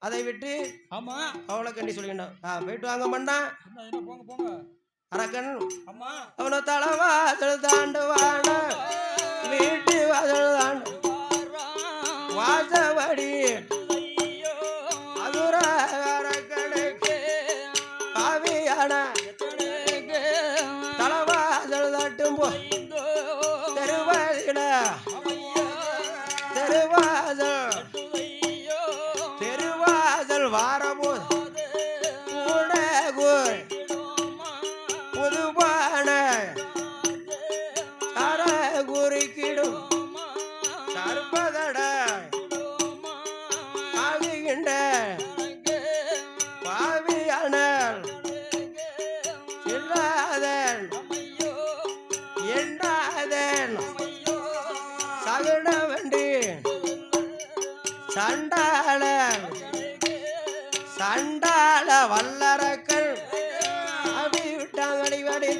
அதை விட்டு ஆமா அவளை கண்டி சொல்லிக்கணும். போயிட்டு வாங்க மண்ணா. போங்க போங்க. அரக்கன் ஆமா அவனை தலைவாசல் தாண்டுவான வீட்டு வாசல் தாண்டு வாசவடி அதுர அரக்கனுக்கு பாவியான தலைவாசல் தட்டும் போ தெருவாதிட தெருவாசல் வாரபோது புதுபான தர குறிக்கிடும் சர்பதட ஆகுகின்ற பாவியானல் இல்லாதன் எண்ணாதன் சகுன வண்டி சண்டாளன் சண்டாள வல்லரக்கள் அடி விட்டாங்கடி வடி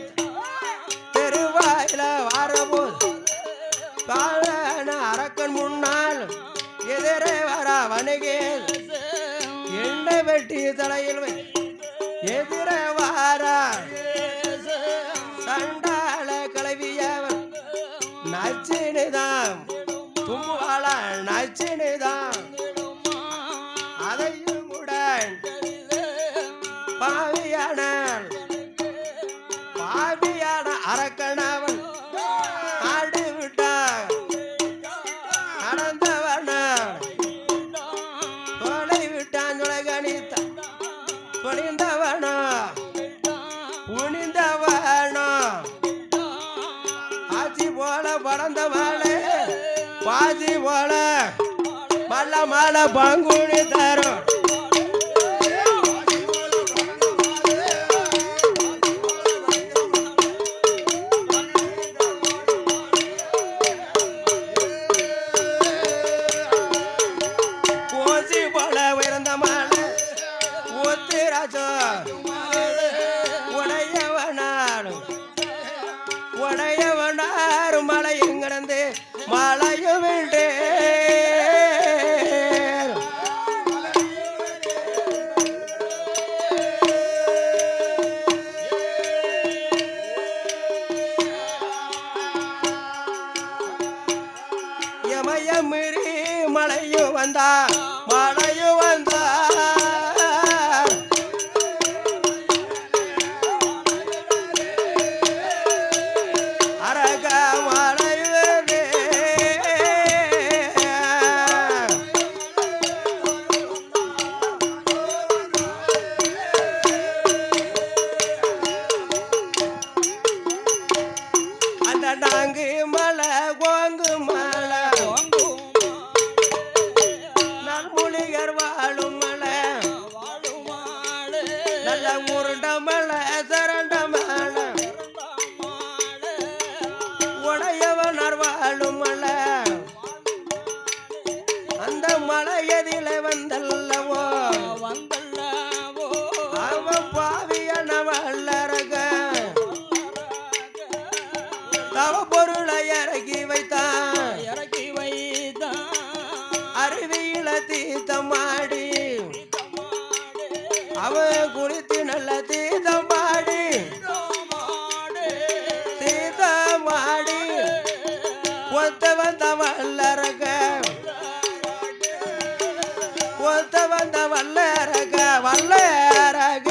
தெருவாயில வாரபோது பாழன அரக்கன் முன்னால் எதிரே வர வணிகே எண்ணெய் வெட்டி தலையில் எதிரே வார சண்டாள கலவியவன் நச்சினிதான் தும்பாள நச்சினிதான் அதையும் உடன் பாவியான அரக்கணவன் ஆடு விட்டான் நடந்தவன தொலை விட்டான் தொலை கணித்தான் துணிந்தவன புனிந்தவன ஆட்சி போல பறந்தவளே பாசி போல மல்ல மால பங்குனி தரும் உடையவனாரும் மலையும் கிடந்து மலையும் விட்டே எமயமிரி மலையும் வந்தா மலையும் வந்தா நாங்கு மலை கோங்கு மலை நல்மொழிகர் வாழும் மலை நல்ல உருண்ட மலை சரண்ட மலை உடையவனர் வாழும் மலை அந்த மலை எதில வந்தல்லவோ அவன் பாவியன வல்லரக தவ பொருளை இறக்கி வைத்தான் அருவியில தீர்த்தமாடி அவன் குளித்து நல்ல தீர்த்தமாடி ஒத்த வந்த வல்லரக ஒத்த வந்த வல்லரக வல்லரக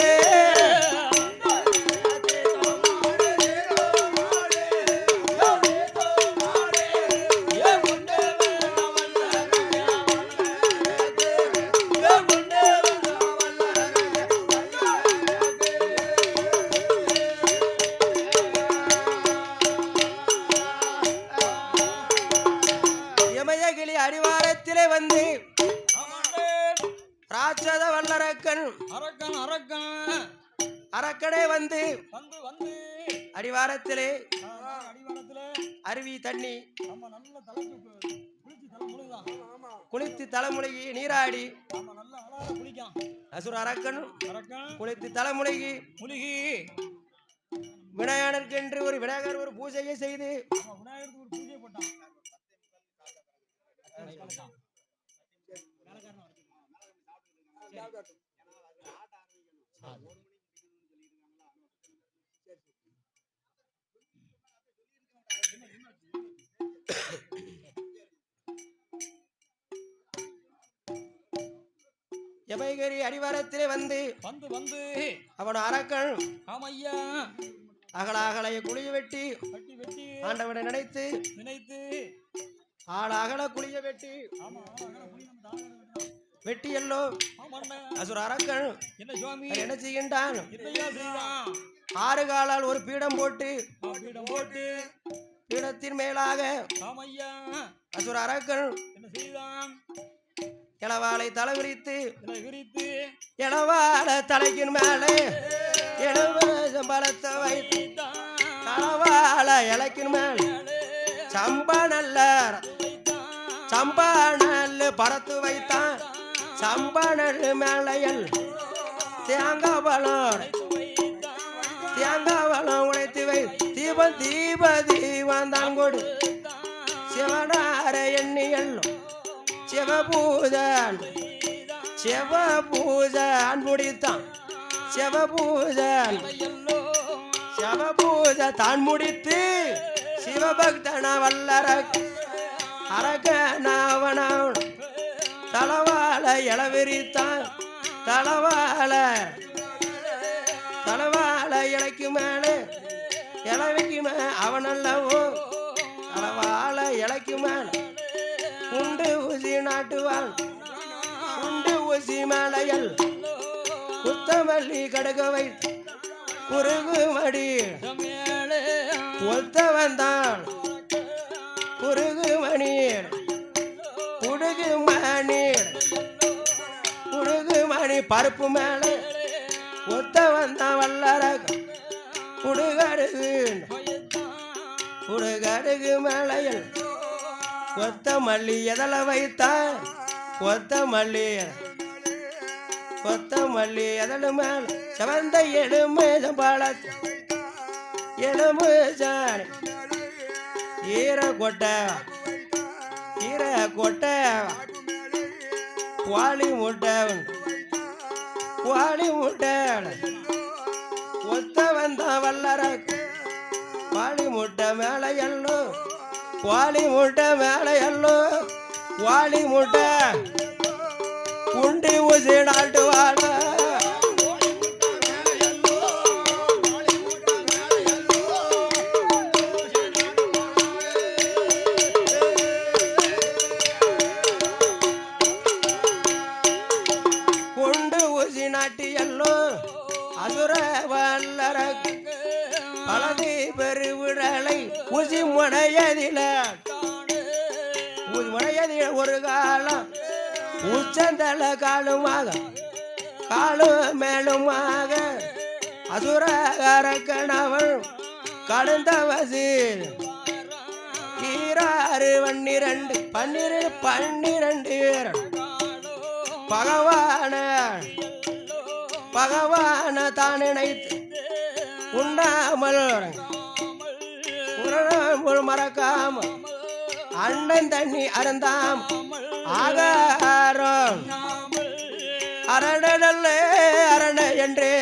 அடிவாரத்திலே வந்து ராட்சத வல்லரக்கன் அரக்கனே வந்து அடிவாரத்திலே அருவி தண்ணி குளித்து தலைமுழுகி நீராடி அசுர அரக்கன் குளித்து தலைமுழுகி விநாயகருக்கு என்று ஒரு விநாயகர் ஒரு பூஜையை செய்து எபைகரி அடிவாரத்திலே வந்து வந்து வந்து அவன் அரக்கன் ஆமையா அகலாகலைய குழிய வெட்டி வெட்டி வெட்டி ஆண்டவனை நினைத்து நினைத்து ஆள் அகல குழிய வெட்டி வெட்டி எல்லோ அசுர அரக்கன் என்ன சுவாமி என்ன செய்கின்றான்? என்னையா செய்தான்? 6 காலால் ஒரு பீடம் போட்டு பீடம் போட்டு பீடத்தின் மேலாக ஆமையா அசுர அரக்கன் என்ன செய்தான்? இளவாளை தலை விரித்து விரித்து இளவாள தலைக்கின் மேலே பலத்தை வைத்து தளவாள இலைக்கின் மேல் சம்பா நல்ல சம்பா நெல் பறத்து வைத்தான். சம்பா நெல் மேலையல் தேங்காய் பழம் உடைத்து வை தீபம் தான் கொடு சிவனார எண்ணியல் சிவபூஜன் முடித்தான். சிவபூஜ தான் முடித்து சிவபக்தன வல்லர அரகனாவன தளவாள இளவிரித்தான். தளவாள இலைக்கு மேலே இளவைக்கு மேல அவனல்லவோ தளவாள இலைக்கு மேல உண்டு ஊசி நாட்டுவான். உண்டு ஊசி மேலையல் குத்தமல்லி கடுக வைத்து குறுகு மடி ஒத்த வந்தான். குறுகு மணி பருப்பு மேல ஒத்த வந்தான் வல்லர குடுகடுகு மேலையல் கொத்த மல்லி எதல வைத்தான். கொத்த மல்லி எதல மேல செவந்த எலும்பு பழத்து எலும்பு சாணி ஈர கொட்டை குவாலி முட்டை ஒத்த வந்தா வல்லர குவாலி முட்டை மேல எல்லோ குவாலி முட்டை குண்டி ஊசி நாட்டு வாழ குண்டு ஊசி நாட்டி எல்லோ அசுர வல்லர பழதி பெருவிடலை ஊசி முனையதில ஒரு காலம் உச்சந்தல காலுமாக அசுர அரக்கனவள் கடந்த வசீர் 12 பகவான தான் நினைத்து உண்ணாமல் மறக்காம அண்ணன் தண்ணி அருந்தாம் ஆகாரம் அரண என்று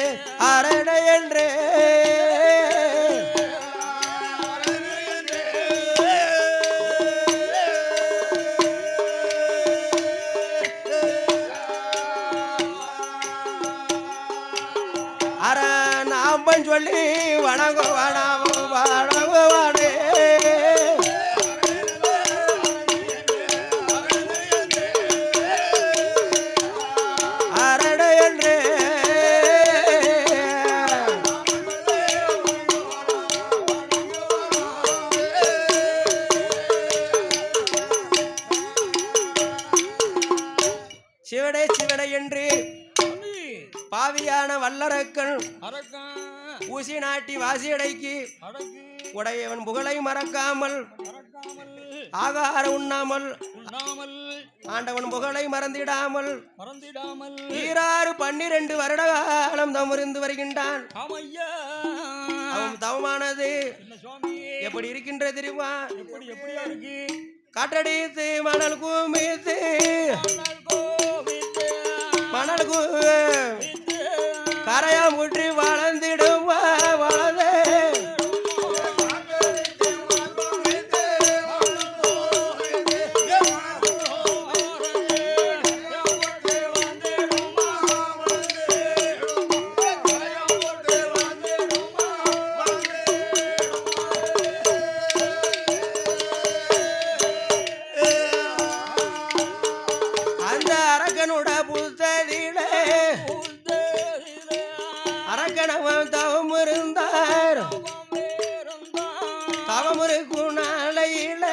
நாமன் சொல்லி வணங்குவானே அரண என்று சிவடை என்று பாவியான வல்லரக்கன் ஊசி நாட்டி வாசியடைக்கு உடையவன் புகழை மறக்காமல் ஆகார உண்ணாமல் ஆண்டவன் புகழை மறந்திடாமல் 12 வருட காலம் தவமிருந்து வருகின்றான். அவன் தவமானது எப்படி இருக்கின்ற தெரியுமா? காற்றடித்து மணல் மணலுக்கு கரையா முற்றி வளர்ந்திடும் வளர்ந்து அந்த அரக்கனோட புத்ததிலே அரக்கனவன் தவம் இருந்தார் தவம் இருக்கும் நாளையில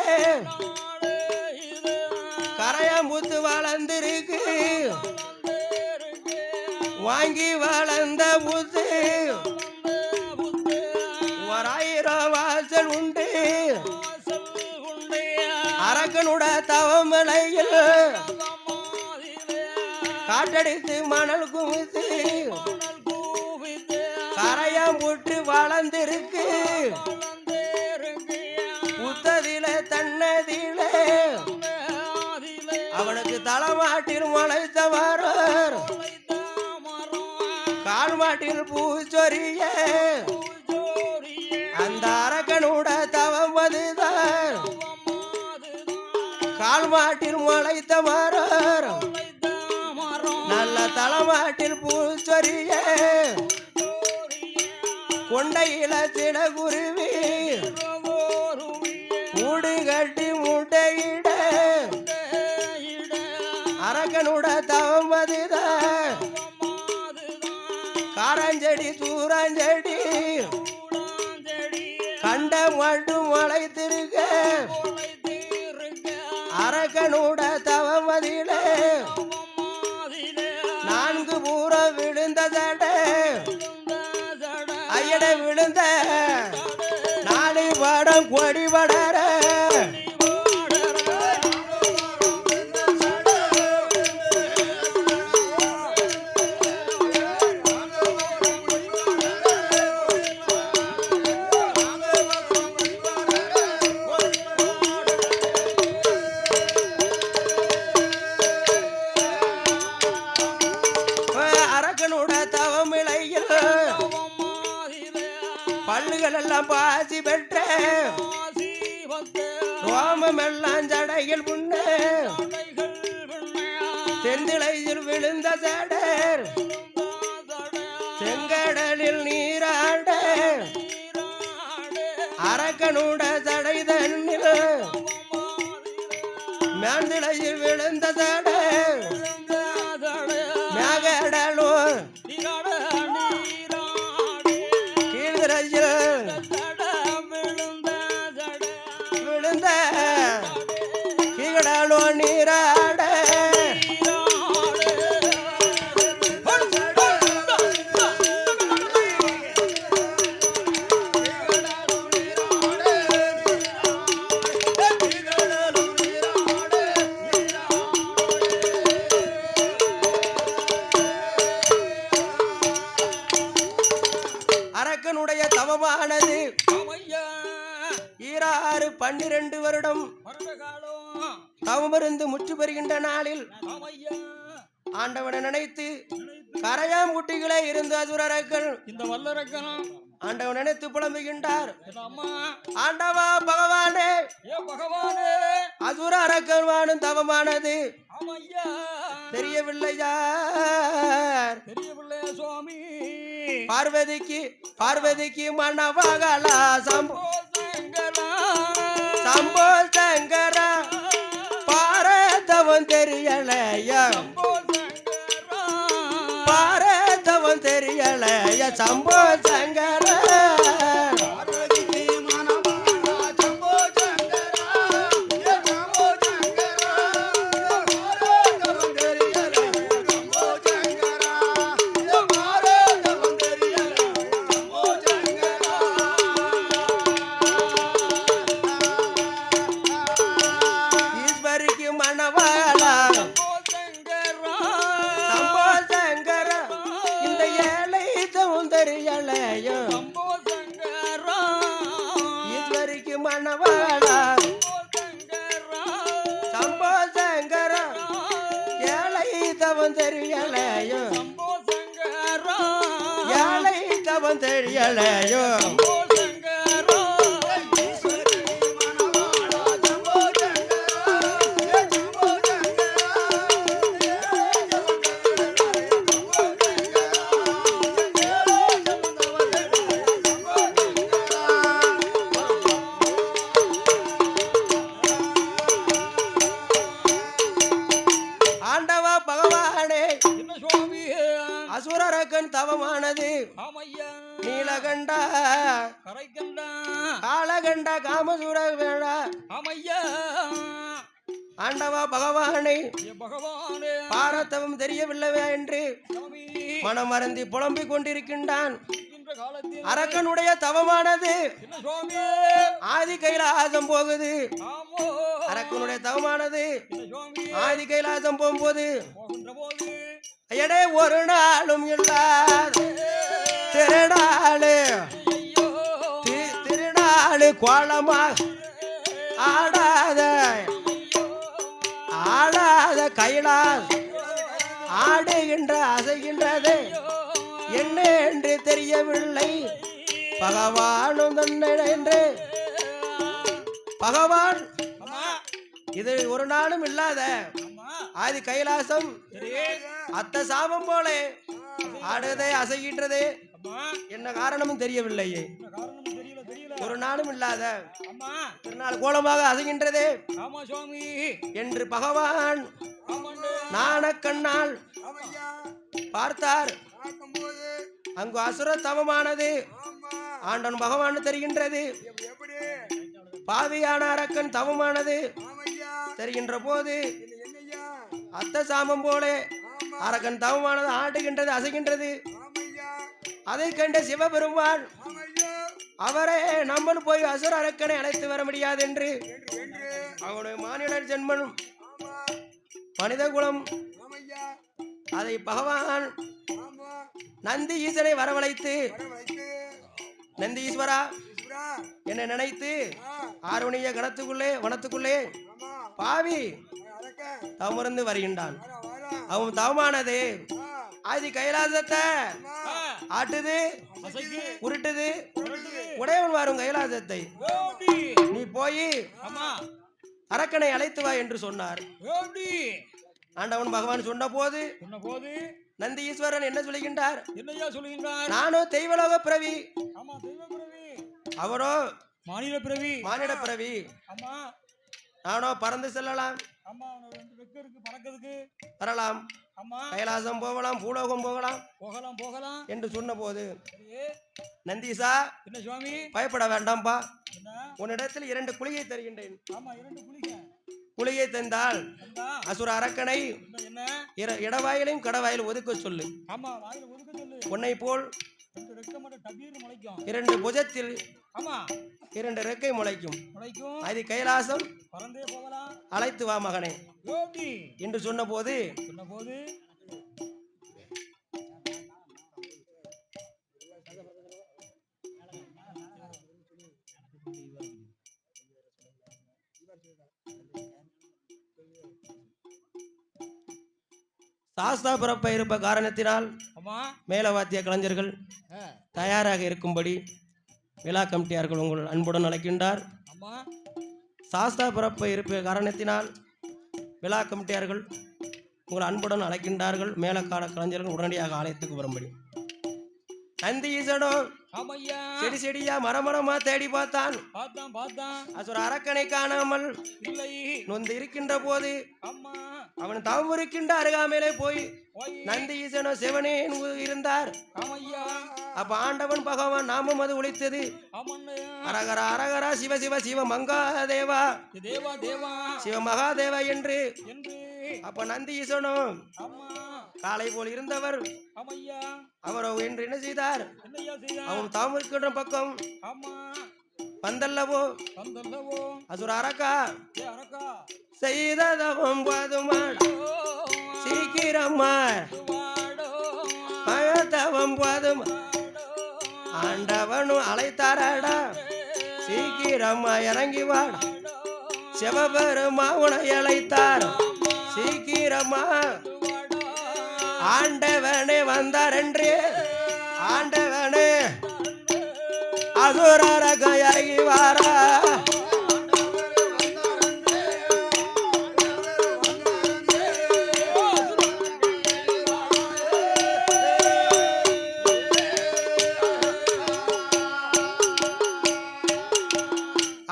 கரையாம்புத்து வளர்ந்திருக்கு வாங்கி வளர்ந்த புத்து ஓராயிரம் வாசல் உண்டு அரக்கனோட தவமலையில் காட்டடித்து மணல் குவித்து கரையாம்புற்று வளர்ந்திருக்கு புத்ததில தன்னதில அவனுக்கு தலைமாட்டில் முளைத்த மரம் கால் மாட்டில் பூச்சொரிய அந்த அரக்கனோட தவம் அதுதான் கால் மாட்டில் முளைத்த மரம் நல்ல தலைமாட்டில் பூச்சொரிய கொண்டையில சில குருவி கூடு கட்டி முட்டையிட அரக்கனோட தவம் அதுதான் காரஞ்செடி சூரஞ்செடி கண்ட மட்டும் முளைத்திருக்க அரக்கனோட தவம் அதிலே நான்கு பூரம் விழுந்த தட ஐயட விழுந்த நாளை படம் கொடி படர அரக்கனோட தவமிளையில் பல்லுகள் எல்லாம் பாசி பெற்ற ரோமம் எல்லாம் ஜடையில் புண்ண தெந்திளையில் விழுந்த சடர் செங்கடலில் நீராட அரக்கனோட சடை தண்ணில் மேந்திளையில் விழுந்த சடர் மேகடலும் கீழ்திரையில் விழுந்த கீழடலோ நீராட அரக்கனுடைய தவமானது 12 வருடம் தவமிருந்து முற்று பெறுகின்ற நாளில் ஆண்டவனை நினைத்து கரையாம்புட்டிகளே இருந்த அசுரர்கள் இந்த வல்லரக்கனும் ஆண்டவன் நினைத்து புலம்புகின்றார். ஆண்டவா பகவானே, பகவானே, அசுர அரக்கன் தவமானது தெரியவில்லையா? தெரியவில்லையா சுவாமி? பார்வதிக்கு மன்னவகளா சம்போ சங்கரா பாரதவன் தெரியலையா? பாரதவன் தெரியலையா? சம்போ சங்கரா தெரியலையோ சம்போ சங்கரா ஏழை தவம் தெரியலையோ சம்போ சங்கரா ஆண்டவா பகவானே என்ன சுவாமி அசுரரக்கன் தவமானது ஆமையா நீலகண்டா கரைக்கண்டா காலகண்டா காமசூர வேளா ஆமையா ஆண்டவா பகவானை பகவானே பாரத்தவம் தெரியவில்லை என்று சுவாமி மனம் மறந்து புலம்பிக் கொண்டிருக்கின்றான் இருக்கின்ற காலத்தில் அரக்கனுடைய தவமானது என்ன சுவாமி ஆதி கைலாசம் போகுது ஆமோ அரக்கனுடைய தவமானது என்ன சுவாமி ஆதி கைலாசம் போகும்போது போகின்ற போது எடே ஒரு நாளும் இல்லாத திருநாளு ஐயோ திருநாளு கோலமாக ஆடாத ஆடாத கைலாஸ் ஆடுகின்ற அசைகின்றது என்ன என்று தெரியவில்லை பகவானும் தன்னை என்று பகவான் அம்மா இது ஒரு நாளும் இல்லாத அம்மா ஆதி கைலாசம் சரி அத்த சாபம் போல ஆடுதே அசைகின்றதே அம்மா என்ன காரணமும் தெரியவில்லையே என்ன காரணம் தெரியல ஒரு நாளும் இல்லாத அம்மா திருநாள் கோலமாக அசைகின்றதே ஆமா சுவாமி என்று பகவான் ஆமாண்டே நாணக்கண்ணால் ஆமையா பார்த்தார் பார்க்கும்போது அங்கு அசுர தவமானது ஆமா ஆண்டன் பகவான் தெரிகின்றது எப்படி பாவியான அரக்கன் தவமானது ஆமையா தெரிகின்ற போது என்னையா அத்த சாமம் போல ஆமா அரக்கன் தவமானது ஆடுகின்றது அசைகின்றது ஆமையா அதை கண்ட சிவபெருமான் ஆமையா அவரே நம்மளும் போய் அசுர அரக்கனை அழைத்து வர முடியாது என்று என்று அவனுடைய மானிடர் ஜென்மனும் ஆமா மனித குலம் ஆமையா அதை பகவான் ஆமா நந்தி ஈசனை வரவழைத்து வரவழைத்து நந்தி ஈஸ்வரா ஈஸ்வரா என்னை நினைத்து ஆ ஆறுணிய கணத்துக்குள்ளே வனத்துக்குள்ளே ஆமா பாவி அரக்க தவமிருந்து வருகின்றான் வர வர அவன் தவமானது ஆ ஆதி கைலாசத்தை ஆ ஆட்டுது அசைக்கு உருட்டுது உருட்டுது உடையவன் வரும் கைலாசத்தை ஓடி நீ போய் ஆமா அரக்கனை அழைத்து வா என்று சொன்னார் ஓடி ஆண்டவன் பகவான் சொன்ன போது சொன்ன போது நந்தி ஈஸ்வரன் என்ன சொல்கின்றார் என்னையா சொல்லுகின்றார் நானோ தெய்வலோக பிறவி ஆமா தெய்வ பிறவி அவரோ மாநில பிறவி மானிட பிறவி ஆமா நானோ பறந்து செல்லலாம் ஆமா ரெண்டு வெக்க இருக்கு பறக்கிறதுக்கு வரலாம் ஆமா கைலாசம் போகலாம் பூலோகம் போகலாம் போகலாம் போகலாம் என்று சொன்ன போது சரி நந்தீசா என்ன சுவாமி பயப்பட வேண்டாம்பா என்ன உன்னிடத்தில் 2 குழியை தருகின்றேன் ஆமா இரண்டு குளிக்க குழியை தந்தால் வந்தா அசுர அரக்கனை என்ன இடவாயிலையும் கடவாயில் ஒதுக்க சொல்லு ஆமா வாயில ஒதுக்க சொல்லு உன்னை போல் ரெண்டு ரெக்க மட்டும் டபீர்னு முளைக்கும் 2 புஜத்தில் ஆமா 2 ரெக்கை முளைக்கும் முளைக்கும் அது கைலாசம் பறந்தே போகலாம் அழைத்து வா மகனே ஓடி என்று சொன்ன போது சொன்ன போது சாஸ்தா பிறப்ப இருப்ப காரணத்தினால் ஆமா மேலவாத்திய கலைஞர்கள் தயாராக இருக்கும்படி விழா கமிட்டியார்கள் உங்கள் அன்புடன் அழைக்கின்றார். ஆமா சாஸ்தா பிறப்ப இருப்ப காரணத்தினால் விழா கமிட்டியார்கள் உங்கள் அன்புடன் அழைக்கின்றார்கள். மேலக்கால கலைஞர்கள் உடனடியாக ஆலயத்துக்கு வரும்படி. நந்தி ஈசனோ ஆமையா செடி செடியா மரமரமா தேடி பார்த்தான். பார்த்தான் அசுர அரக்கனை காணாமல் இல்லை நொந்து இருக்கின்ற போது ஆமா அவன் தவம் இருக்கின்ற அருகாமையிலே போய் போய் நந்தி ஈசனோ சிவனே இருந்தார். ஆமையா அப்ப ஆண்டவன் பகவான் நாமம் அது ஒழித்தது. ஆமண்ணையா அரகரா அரகரா சிவ சிவ சிவ மங்காதேவா தேவா தேவா சிவ மகாதேவா என்று. என்று அப்ப நந்தி ஈசனோ ஆமா காளை போல் இருந்தவர் ஆமையா அவரோ என்று என்ன செய்தார்? என்னையா செய்யா அவன் தவம் இருக்கின்ற பக்கம் ஆமா வந்தல்லவோ வந்தல்லவோ அசுர அரக்கா ஏ அரக்கா செய்த தவம் போதுமாள் சீக்கிரமா வாடோ தவம் போதும் ஆண்டவனும் அழைத்தாராடா சீக்கிரமா இறங்கி வாடா சிவபெருமா உனை அழைத்தார் சீக்கிரமா ஆண்டவனே வந்தார் என்று ஆண்டவனே அசுரரக இறங்கி வாரா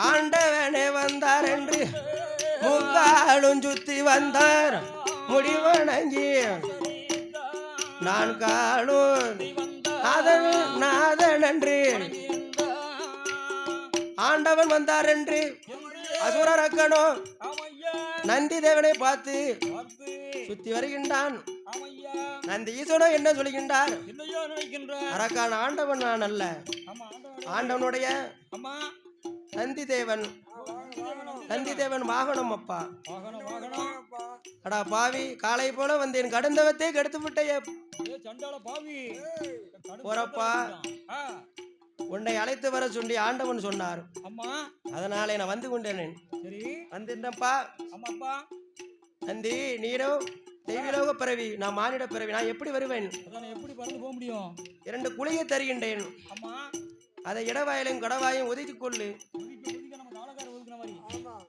ஆண்டவனே வந்தார் என்று முக்காலும் சுத்தி வந்தார் முடிவணங்கி நான் காலும் நாதன் என்று ஆண்டவன் வந்தார் என்று அசுரரக்கனோ நந்தி தேவனை பார்த்து சுத்தி வருகின்றான். நந்தி ஈசனோ என்ன சொல்கின்றார்? அரக்கான் ஆண்டவன் நான் அல்ல, ஆண்டவனுடைய நந்தி தேவன் வாகனம் அப்பா. அடா பாவி, காலை போல வந்தேன் கடந்தவத்தை கெடுத்து விட்டைய போறப்பா. உன்னை அழைத்து வர சொல்லி ஆண்டவன் சொன்னார். அதனாலே நான் வந்து கொண்டேன். வந்திருந்தப்பா. நந்தி நீரோ தெய்வலோக பிறவி, நான் மானிட பிறவி, நான் எப்படி வருவேன்? எப்படி பறந்து போக முடியும்? 2 குழியை தருகின்றேன், அதை இடவாயிலும் கடவாயும் ஒதுக்கிக் கொள்ளு,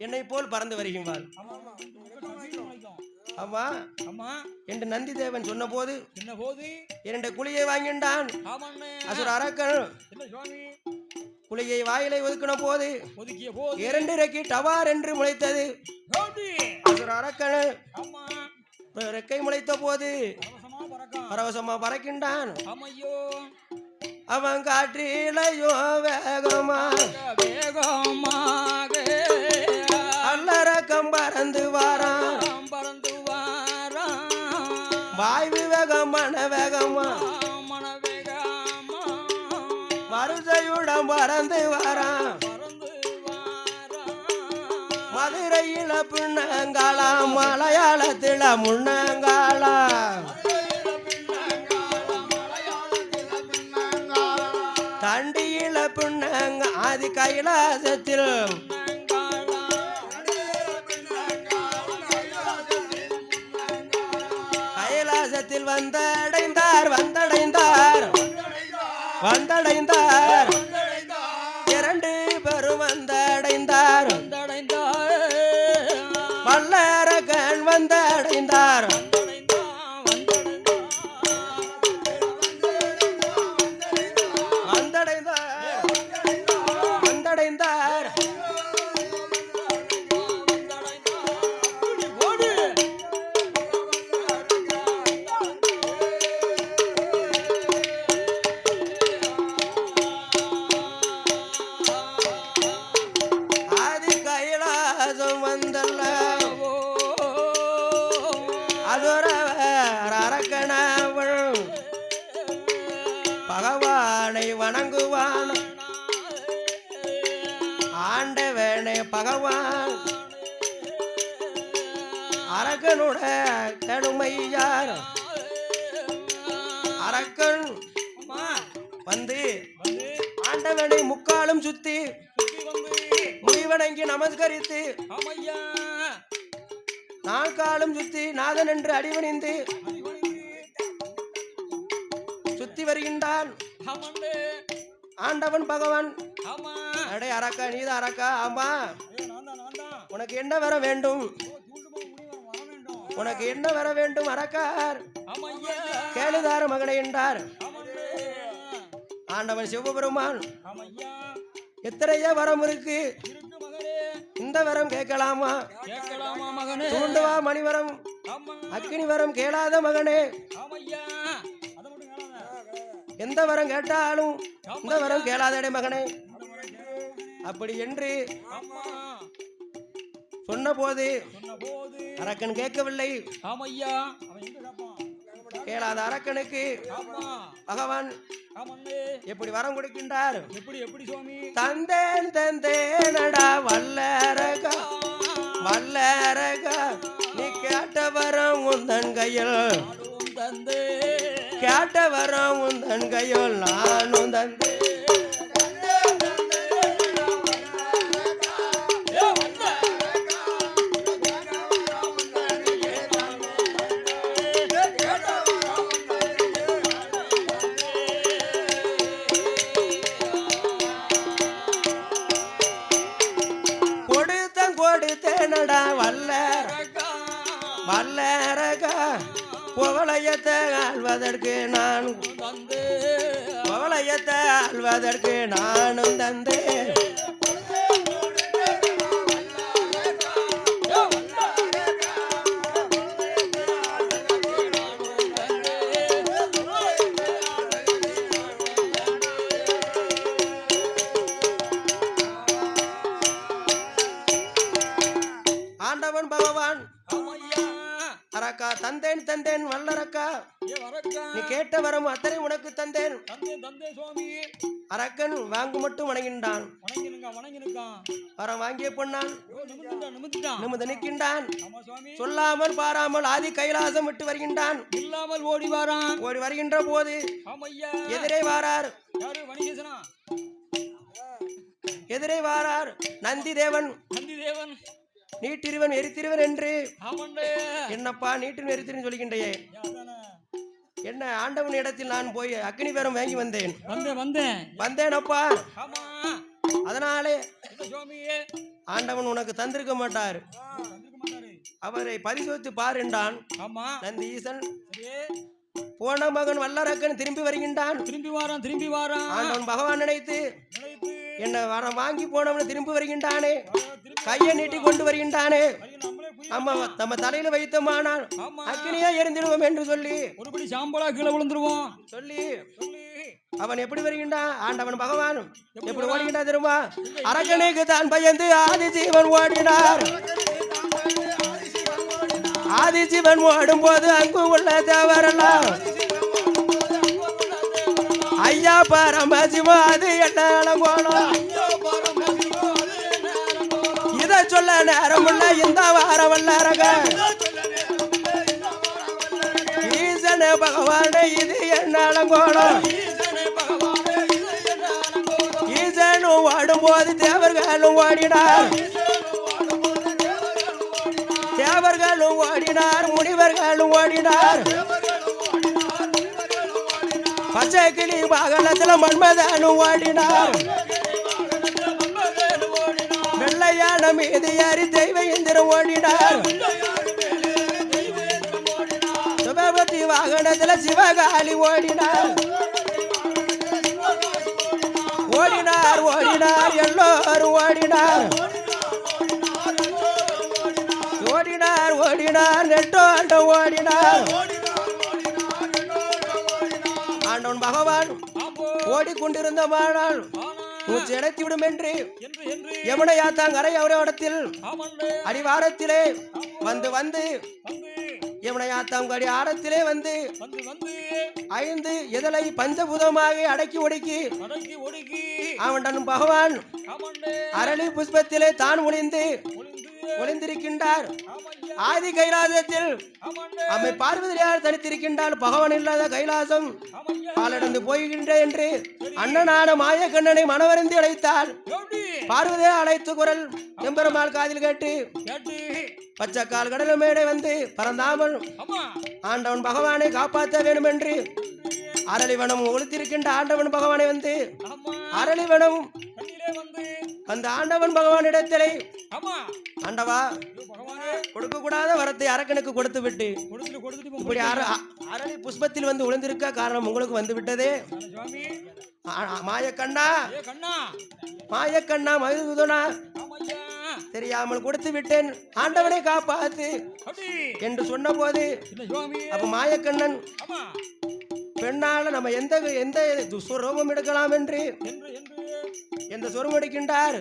என்னை போல் பறந்து வருகின்றார். ஆமா ஆமா என்று நந்தி தேவன் சொன்ன போது 2 குழியை வாங்கின்றான். அசுர அரக்கன் குழியை வாயிலை ஒதுக்கின போது 2 ரெக்கை டவார் என்று முளைத்தது. அசுர அரக்கன் ரெக்கை முளைத்த போது பரவசமா பறக்கின்றான். அவன் காற்றிலையோ வேகமாக அல்லரக்கம் பறந்து வாரான். வாய்வு வேகம் மன வேகமா வருஷையுடன் பறந்து வாரான். மதுரையில பின்னங்காலா, மலையாளத்தில முன்னங்காலா, தண்டியில பின்னங்க ஆதி கைலாசத்தில் கைலாசத்தில் வந்தடைந்தார் 2 பேரும் வந்தடைந்தார். வல்லரகன் வந்தடைந்தார். பகவானை வணங்குவான். ஆண்டவனே பகவான் அரக்கனுடைய கடுமையார். அரக்கன் வந்து ஆண்டவனை முக்காலும் சுத்தி முடிவணங்கி நமஸ்கரித்து 4 காலும் சுத்தி நாதன் என்று அடிவணிந்து சுத்தி வருகின்றான். ஆண்டவன் பகவான் அடே அரக்கா, நீதான் அரக்கா? ஆமா. உனக்கு என்ன வர வேண்டும்? உனக்கு என்ன வர வேண்டும் அரக்கார்? கேளுதார மகனே என்றார். ஆண்டவன் சிவபெருமான் எத்தனையோ வரம் இருக்கு, இந்த வரம் கேட்கலாமா? தூண்டுவா மணிவரம், அக்கினி வரம் கேளாத மகனே. எந்த வரம் கேட்டாலும் இந்த வரம் கேளாதடே மகனே. அப்படி என்று சொன்ன போது அரக்கன் கேட்கவில்லை. கேளாத அரக்கனுக்கு பகவான் எப்படி வரம் கொடுக்கின்றார்? எப்படி சுவாமி? தந்தேனடா வல்லரகா, நீ கேட்ட வரம் உந்தன் கையில், கேட்ட வரம் உந்தன் கையில் நானும் தந்தே. ஆள்வதற்கு நான் தந்தே பவளையத்தை ஆள்வதற்கு நானும் தந்தேன் ஆண்டவன் பகவான் அரக்கா தந்தேன் தந்தேன் வல்லரக்கா நீ கேட்ட வரம் அத்தனை உனக்கு தந்தேன் அரக்கன் வாங்கு மட்டும் வணங்கின்றான் வரம் வாங்கிய பொன்னான் நிமிர்ந்து நிற்கின்றான் சொல்லாமல் பாராமல் ஆதி கைலாசம் விட்டு வருகின்றான் இல்லாமல் ஓடி வாரான் ஓடி வருகின்ற போது எதிரே வாரார் எதிரே வாரார் நந்தி தேவன் நீட்டிருவன் எரித்திருவன் என்று என்னப்பா நீட்டின் எரித்திருவன் சொல்கின்றே என்ன ஆண்டவன் இடத்தில் நான் போய் அக்னி பேரம் வாங்கி வந்தேன் வந்தேன் அப்பா அதனாலே ஆண்டவன் உனக்கு தந்திருக்க மாட்டார் அவரை பரிசோதித்து பார் என்றான் நந்தி ஈசன் போன மகன் வல்லரக்கன் திரும்பி வாரான் ஆண்டவன் பகவான் நினைத்து என்ன வரம் வாங்கி போனவன் திரும்பி வருகின்றானே கையை நீட்டி கொண்டு வருகின்றானே ஆமா நம்ம தலையில வைத்தமானால் அக்னியா எரிந்திடுவோம் என்று சொல்லி ஒருபடி சாம்பலா கீழே விழுந்துருவோம் சொல்லி அவன் எப்படி வருகின்றான் ஆண்டவன் பகவான் எப்படி ஓடுகின்றான் தெரியுமா அரக்கனுக்கு தான் பயந்து ஆதிஜீவன் ஓடினார் ஆதிஜீவன் ஓடும் போது அங்கு உள்ள தேவரெல்லாம் ஐயா பரமசிவா அது என்ன போனோம் இத சொல்ல நேரம் உள்ள இந்த வாரம் வல்லரக ஈசன பகவான் இது என்ன கோணம் ஈசனும் ஓடும் போது தேவர்களும் ஓடினார் முனிவர்களும் ஓடினார் பச்சை கிளி வாகனத்துல மன்மதனும் ஓடினார் வெள்ளையான மீது ஏறி தெய்வ இந்திரம் ஓடினார் சுபபதி வாகனத்துல சிவகாலி ஓடினார் எல்லோரும் ஓடினார் நெட்டோண்ட ஓடினார் ஆண்டவன் பகவான் ஓடிக்கொண்டிருந்த மானால் மூச்சு அடைத்து விடும் என்று யமுனை யாத்தாங்கரை அவரிடத்தில் அடிவாரத்திலே வந்து யமுனை யாத்தாங்கடி ஆரத்திலே வந்து 5 இதழை பஞ்சபூதமாக அடக்கி ஒடுக்கி அவன் பகவான் அரளி புஷ்பத்திலே தான் ஒளிந்திருக்கின்றார் ஆதி கைலாசத்தில் அம்மை பார்வதியார் தனித்திருக்கின்றால் பகவான் இல்லாத கைலாசம் பாலடந்து போகின்ற என்று அண்ணனான மாயக்கண்ணனை மனவருந்தி அழைத்தாள் பார்வதியை அழைத்து குரல் எம்பெருமாள் காதில் கேட்டு பச்சைக்கால் கடல் மேடை வந்து பறந்தாமல் ஆண்டவன் பகவானை காப்பாற்ற வேண்டும் என்று அரளிவனம் ஒளித்திருக்கின்ற ஆண்டவன் பகவானை வந்து அரளிவனம் அந்த ஆண்டவன் பகவானிடத்திலே ஆண்டவா கொடுக்க கூடாத வரத்தை அரக்கனுக்கு கொடுத்து விட்டு இப்படி அரளி புஷ்பத்தில் வந்து விழுந்திருக்க காரணம் உங்களுக்கு வந்து விட்டதே மாயக்கண்ணா மதுதனா தெரியாமல் கொடுத்து விட்டேன் ஆண்டவனை காப்பாத்து என்று சொன்ன போது அப்ப மாயக்கண்ணன் பெண்ணால நம்ம எந்த சுரூபம் எடுக்கலாம் என்று எந்த சுரம் எடுக்கின்றார்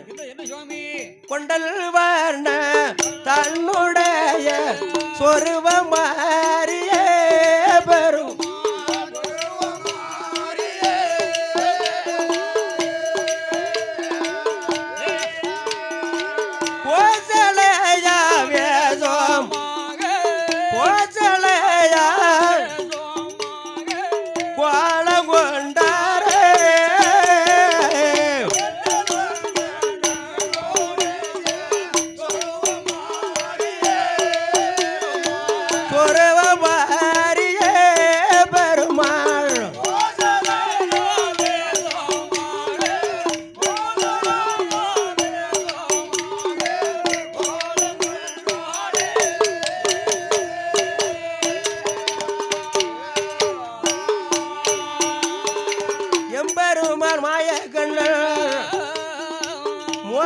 கொண்டல் வர்ண தன்னுடைய சொருபம் மாறிய பெரும்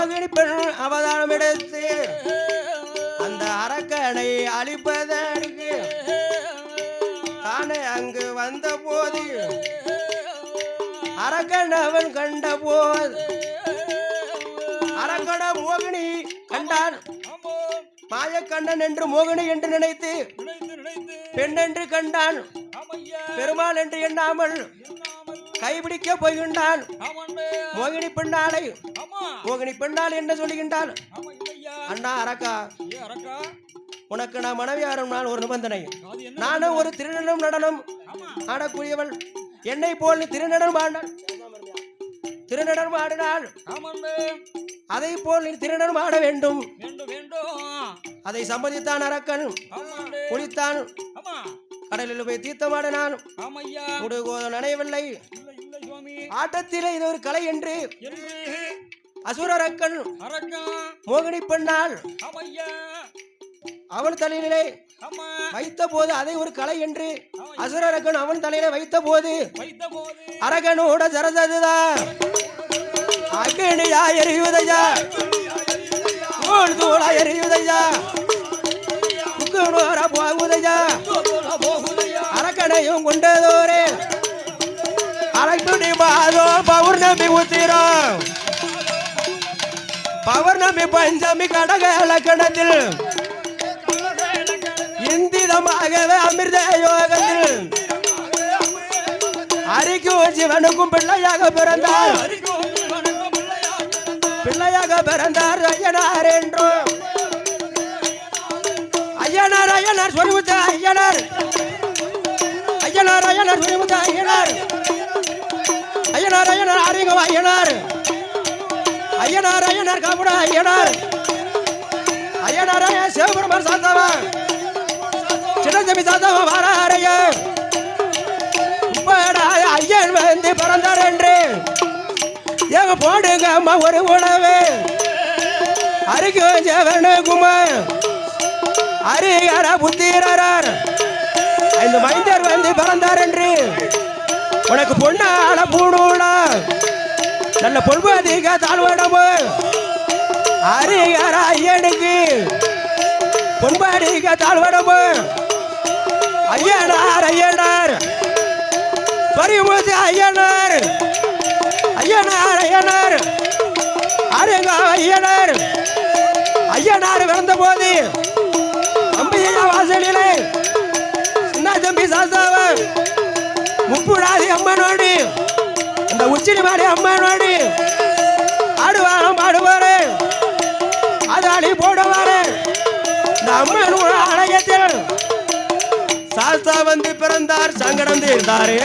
மோகினி பெண் அவதாரம் எடுத்து அந்த அரக்கனை அழிப்பதற்கு தானே அங்கு வந்த போது அரக்கன் அவன் கண்ட போது அரக்கன மோகினி கண்டான். மாயக்கண்ணன் என்று மோகினி என்று நினைத்து பெண் என்று கண்டான். பெருமாள் என்று எண்ணாமல் கைபிடிக்க போகின்றான். மோகினி பெண்ணாளை மோகினி பெண்ணாள் என்ன சொல்லுகின்றான்? அண்ணா அரக்கா, உனக்கு நான் மனைவியாரும் நான் ஒரு நிபந்தனை. நானும் ஒரு திருநடம் நடனம் ஆடக்கூடியவள். என்னை போல் நீ திருநடம் ஆடினாள். அதை போல் நீ திருநடம் ஆட வேண்டும். அதை சம்மதித்தான் அரக்கன். குளித்தான். கடலில் போய் தீர்த்தமாடினான். முடுகோதம் நனையவில்லை. ஆட்டத்திலே இது ஒரு கலை என்று அசுரரக்கன் மோகினி பெண்ணாள் அவன் தலையிலே வைத்த போது அதை ஒரு கலை என்று அசுரரக்கன் அவன் தலையில வைத்த போது அரகனோட சரசதுதான் அக்னியா எரியுதையா, தூள் தூளா எரியுதையா, போகுதையா, அரக்கனையும் கொண்டதோரே அரைக்குடி மாதோ பௌர்ணமி உத்திரம் பௌர்ணமி பஞ்சமி கடக லக்கணத்தில் இந்திதமாகவே அமிர்த யோகத்தில் அரிக்கும் சிவனுக்கும் பிள்ளையாக பிறந்தார். பிள்ளையாக பிறந்தார் ஐயனார் என்றும். ஐயனார் ஐயனார் சொரிமுத்த ஐயனார், ஐயனார் ஐயனார் சொரிமுத்த ஐயனார், ஐயனார் ஐயனார் ஆரிங்க ஐயனார், ஐயனார் ஐயனார் காப்புட ஐயனார், ஐயனார் ஐயன் சிவபெருமான் சாத்தவா சின்னஞ்சமி சாத்தவா வாராரைய ஐயன் வந்து பிறந்தார் என்று எங்க போடுங்க அம்மா ஒரு உணவு அருகும் ஜெவனுக்குமார் அரிகர புத்திரர் இந்த மைந்தர் வந்து பிறந்தார் என்று உனக்கு பொண்ணால பூணூடா நல்ல பொல்வதிக தாழ்வடமு அரிகர ஐயனுக்கு பொன்படிக தாழ்வடமு ஐயனார் ஐயனார் பரிமுத்து ஐயனார், ஐயனார் ஐயனார் அருங்க ஐயனார். ஐயனார் பிறந்த போது அம்பிகா வாசலிலே சின்ன தம்பி சாஸ்தாவ முப்புடாதி அம்மனோடு இந்த உச்சினி மாடி அம்மனோடு ஆடுவாங்க பாடுவாரு அதாடி போடுவாரு. இந்த அம்மன் ஆலயத்தில் சாஸ்தா வந்து பிறந்தார். சங்கடம் தீர்ந்தாரே.